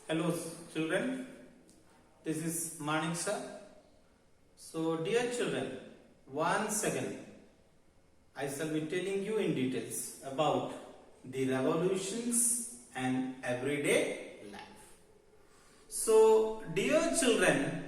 Hello children, this is Manik sir. So dear children, once again I shall be telling you in details about the revolutions and everyday life. So dear children,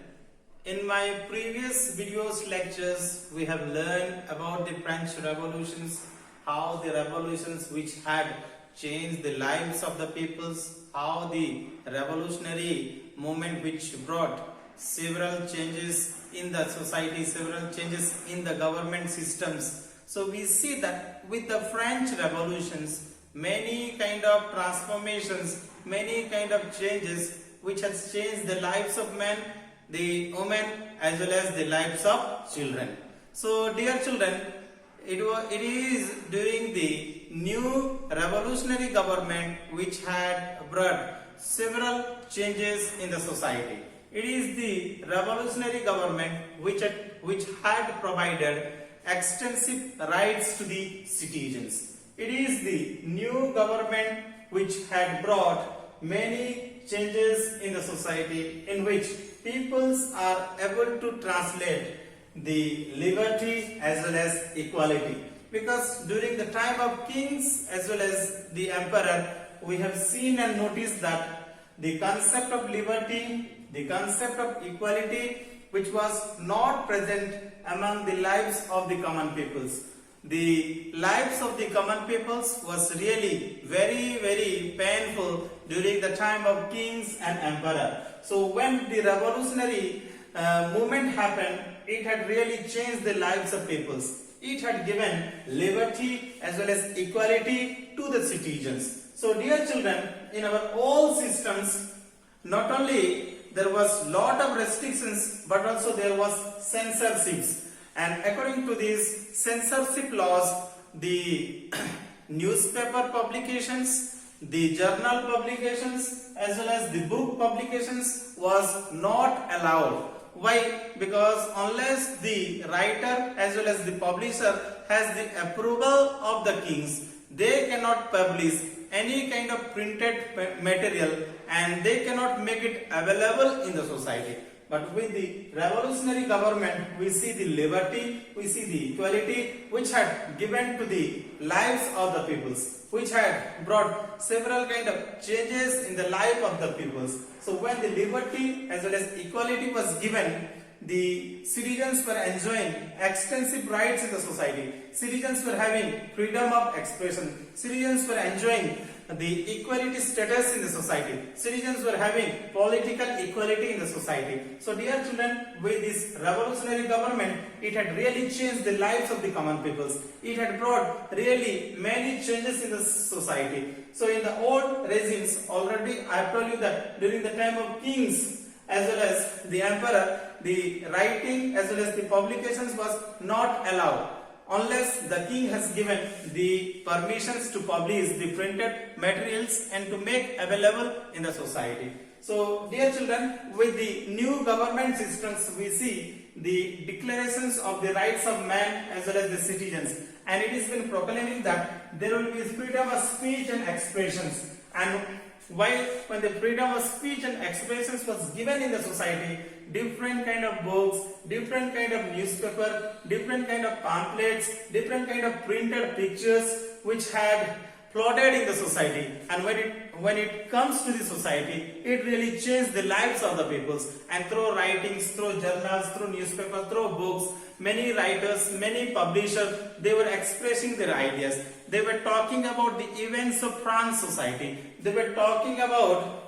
in my previous videos lectures we have learned about the French revolutions, how the revolutions which had changed the lives of the peoples, how the revolutionary movement which brought several changes in the society, several changes in the government systems. So we see that with the French revolutions, many kind of transformations, many kind of changes which has changed the lives of men, the women as well as the lives of children. So dear children, it is during the new revolutionary government which had brought several changes in the society. It is the revolutionary government which had provided extensive rights to the citizens. It is the new government which had brought many changes in the society in which peoples are able to translate the liberty as well as equality, because during the time of kings as well as the emperor we have seen and noticed that the concept of liberty, the concept of equality which was not present among the lives of the common peoples. The lives of the common peoples was really very painful during the time of kings and emperor. So when the revolutionary movement happened, it had really changed the lives of peoples. It had given liberty as well as equality to the citizens. So dear children, in our old systems, not only there was lot of restrictions but also there was censorships. And according to these censorship laws, the newspaper publications, the journal publications as well as the book publications was not allowed. Why? Because unless the writer as well as the publisher has the approval of the kings, they cannot publish any kind of printed material and they cannot make it available in the society. But with the revolutionary government, we see the liberty, we see the equality which had given to the lives of the peoples, which had brought several kind of changes in the life of the peoples. So when the liberty as well as equality was given, the citizens were enjoying extensive rights in the society. Citizens were having freedom of expression. Citizens were enjoying the equality status in the society. Citizens were having political equality in the society. So dear children, with this revolutionary government, it had really changed the lives of the common peoples. It had brought really many changes in the society. So in the old regimes, already I have told you that during the time of kings as well as the emperor, the writing as well as the publications was not allowed unless the king has given the permissions to publish the printed materials and to make available in the society. So dear children, with the new government systems we see the declarations of the rights of man as well as the citizens, and it has been proclaimed that there will be freedom of speech and expressions. And while when the freedom of speech and expressions was given in the society, different kind of books, different kind of newspaper, different kind of pamphlets, different kind of printed pictures which had flooded in the society. And when it comes to the society, it really changed the lives of the peoples. And through writings, through journals, through newspapers, through books, many writers, many publishers, they were expressing their ideas. They were talking about the events of French society. They were talking about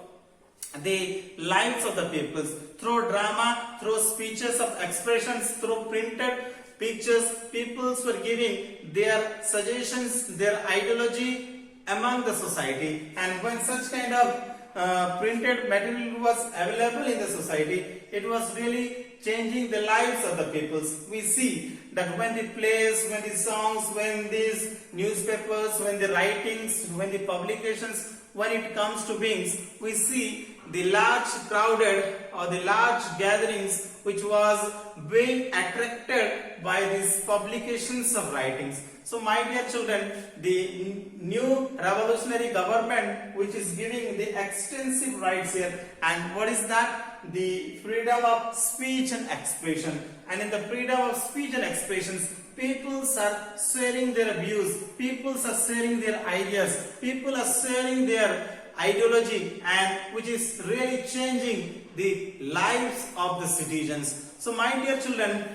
the lives of the peoples through drama, through speeches of expressions, through printed pictures. Peoples were giving their suggestions, their ideology among the society. And when such kind of printed material was available in the society, it was really changing the lives of the peoples. We see that when the plays, when the songs, when these newspapers, when the writings, when the publications, when it comes to beings, we see the large crowded or the large gatherings which was being attracted by these publications of writings. So my dear children, the new revolutionary government which is giving the extensive rights here, and what is that? The freedom of speech and expression. And in the freedom of speech and expressions, people are sharing their views, people are sharing their ideas, people are sharing their ideology, and which is really changing the lives of the citizens. So my dear children,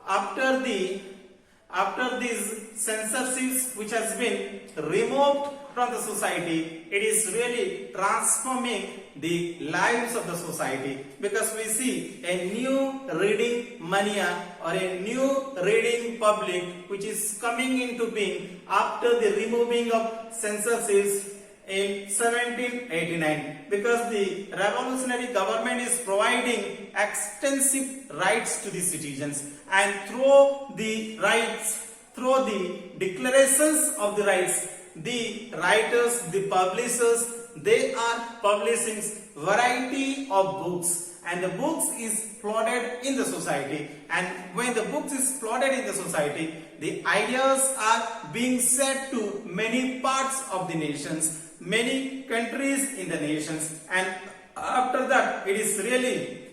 after these censorships which has been removed from the society, it is really transforming the lives of the society, because we see a new reading mania or a new reading public which is coming into being after the removing of censorships in 1789, because the revolutionary government is providing extensive rights to the citizens, and through the declarations of the rights, the writers, the publishers, they are publishing variety of books, and the books is flooded in the society. And when the books is flooded in the society, the ideas are being said to many parts of the nations, many countries in the nations, and after that it is really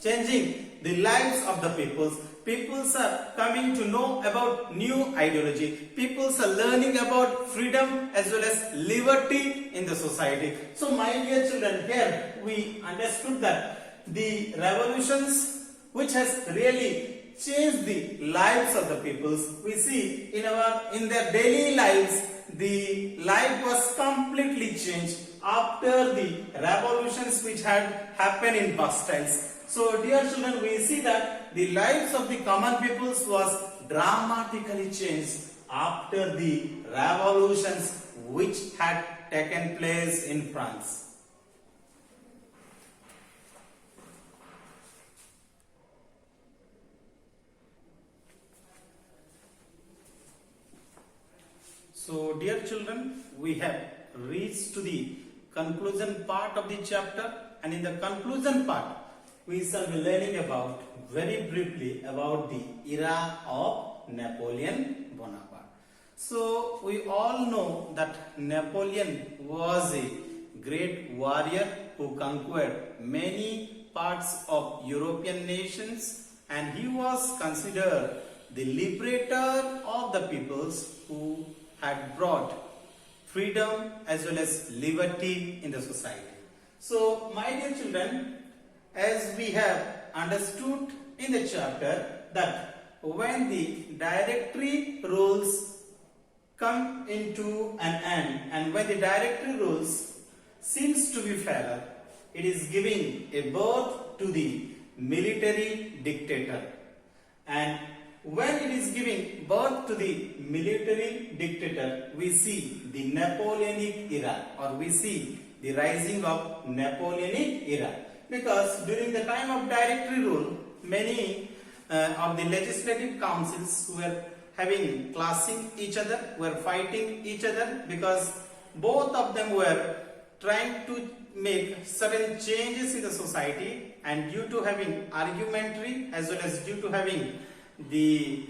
changing the lives of the peoples. Peoples are coming to know about new ideology. Peoples are learning about freedom as well as liberty in the society. So my dear children, here we understood that the revolutions which has really changed the lives of the peoples. We see in their daily lives, the life was completely changed after the revolutions which had happened in Bastiles. So dear children, we see that the lives of the common peoples was dramatically changed after the revolutions which had taken place in France. So dear children, we have reached to the conclusion part of the chapter, and in the conclusion part we shall be learning about very briefly about the era of Napoleon Bonaparte. So we all know that Napoleon was a great warrior who conquered many parts of European nations, and he was considered the liberator of the peoples who had brought freedom as well as liberty in the society. So my dear children, as we have understood in the chapter that when the directory rules come into an end, and when the directory rules seems to be failure, it is giving a birth to the military dictator. And when it is giving birth to the military dictator, we see the Napoleonic era, or we see the rising of Napoleonic era. Because during the time of directory rule, many of the legislative councils were clashing each other, were fighting each other, because both of them were trying to make certain changes in the society, and due to having argumentary as well as due to having the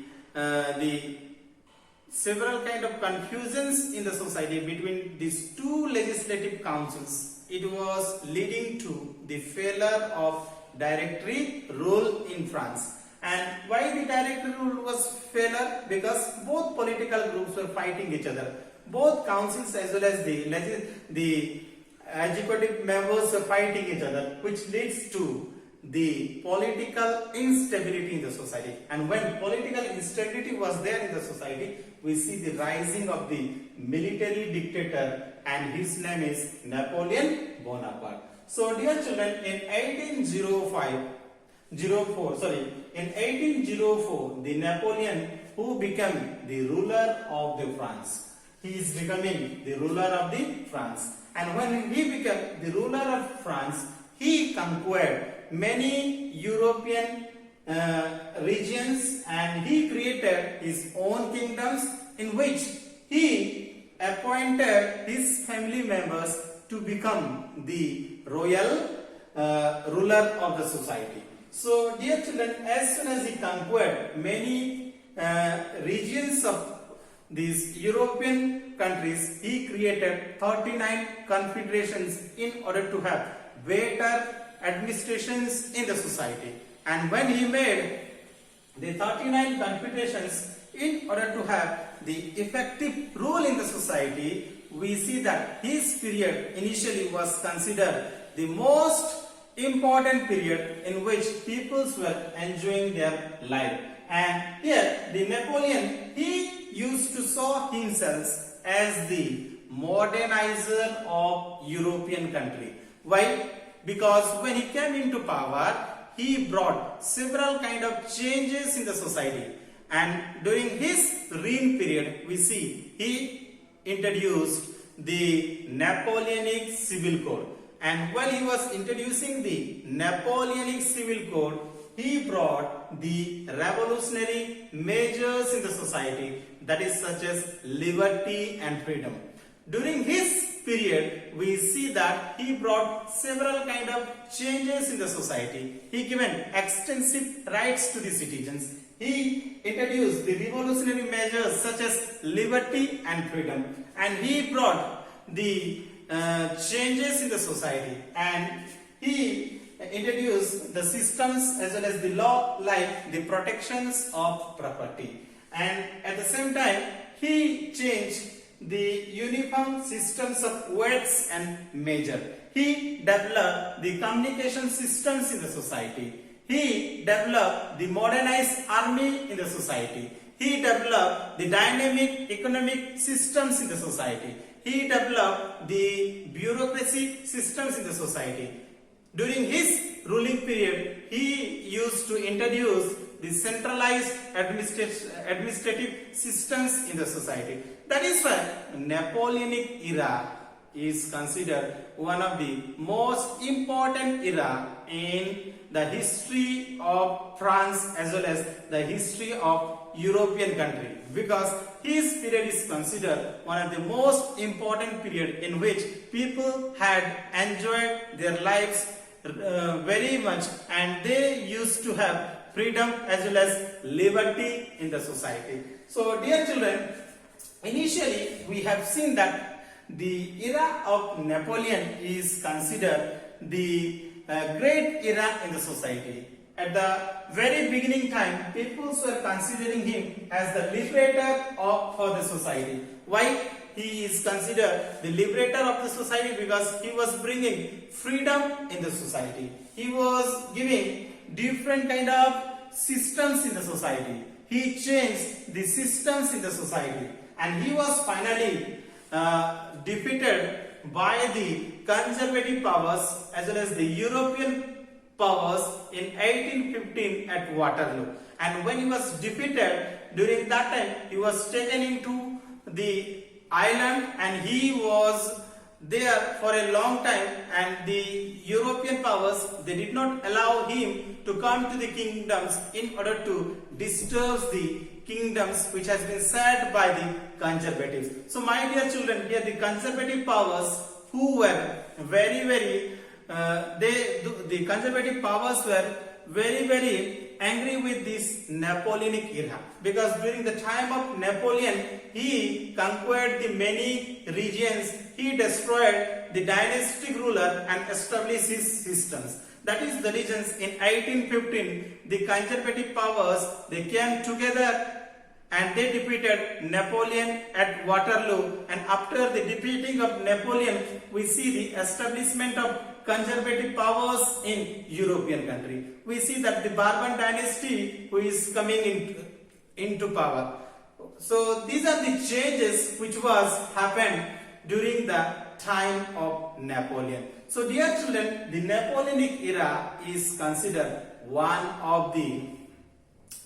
several kind of confusions in the society between these two legislative councils, it was leading to the failure of directory rule in France. And why the directory rule was failure? Because both political groups were fighting each other. Both councils as well as the executive members were fighting each other, which leads to the political instability in the society. And when political instability was there in the society, we see the rising of the military dictator, and his name is Napoleon Bonaparte. So dear children, in 1804, the Napoleon who became the ruler of the France, he is becoming the ruler of the France. And when he became the ruler of France, he conquered many European regions, and he created his own kingdoms in which he appointed his family members to become the royal ruler of the society. So dear children, as soon as he conquered many regions of these European countries, he created 39 confederations in order to have better administrations in the society. And when he made the 39 confederations in order to have the effective rule in the society, we see that his period initially was considered the most important period in which peoples were enjoying their life. And here the Napoleon, he used to saw himself as the modernizer of European country. Why? Because when he came into power, he brought several kind of changes in the society. And during his reign period, we see he introduced the Napoleonic Civil Code. And while he was introducing the Napoleonic Civil Code, he brought the revolutionary measures in the society, that is such as liberty and freedom. During his period, we see that he brought several kind of changes in the society. He given extensive rights to the citizens. He introduced the revolutionary measures such as liberty and freedom, and he brought the changes in the society, and he introduced the systems as well as the law like the protections of property. And at the same time, he changed the uniform systems of weights and measure. He developed the communication systems in the society. He developed the modernized army in the society. He developed the dynamic economic systems in the society. He developed the bureaucracy systems in the society. During his ruling period, he used to introduce the centralized administrative systems in the society. That is why Napoleonic era is considered one of the most important era in the history of France as well as the history of European country, because his period is considered one of the most important period in which people had enjoyed their lives very much, and they used to have freedom as well as liberty in the society. So dear children, initially we have seen that the era of Napoleon is considered the great era in the society. At the very beginning time, people were considering him as the liberator for the society. Why? He is considered the liberator of the society because he was bringing freedom in the society. He was giving different kind of systems in the society. He changed the systems in the society, and he was finally defeated by the conservative powers as well as the European powers in 1815 at Waterloo. And when he was defeated, during that time he was taken into the island, and he was there for a long time, and the European powers, they did not allow him to come to the kingdoms in order to disturb the kingdoms which has been set by the conservatives. So my dear children, here the conservative powers who were the conservative powers were very angry with this Napoleonic era, because during the time of Napoleon, he conquered the many regions, he destroyed the dynastic ruler and established his systems. That is the reasons in 1815 the conservative powers, they came together and they defeated Napoleon at Waterloo. And after the defeating of Napoleon, we see the establishment of conservative powers in European country. We see that the Bourbon dynasty who is coming into power. So these are the changes which was happened during the time of Napoleon. So dear children, the Napoleonic era is considered one of the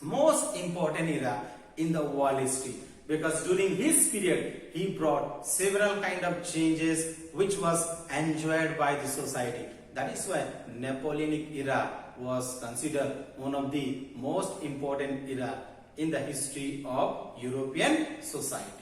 most important era in the world history, because during his period he brought several kind of changes which was enjoyed by the society. That is why Napoleonic era was considered one of the most important era in the history of European society.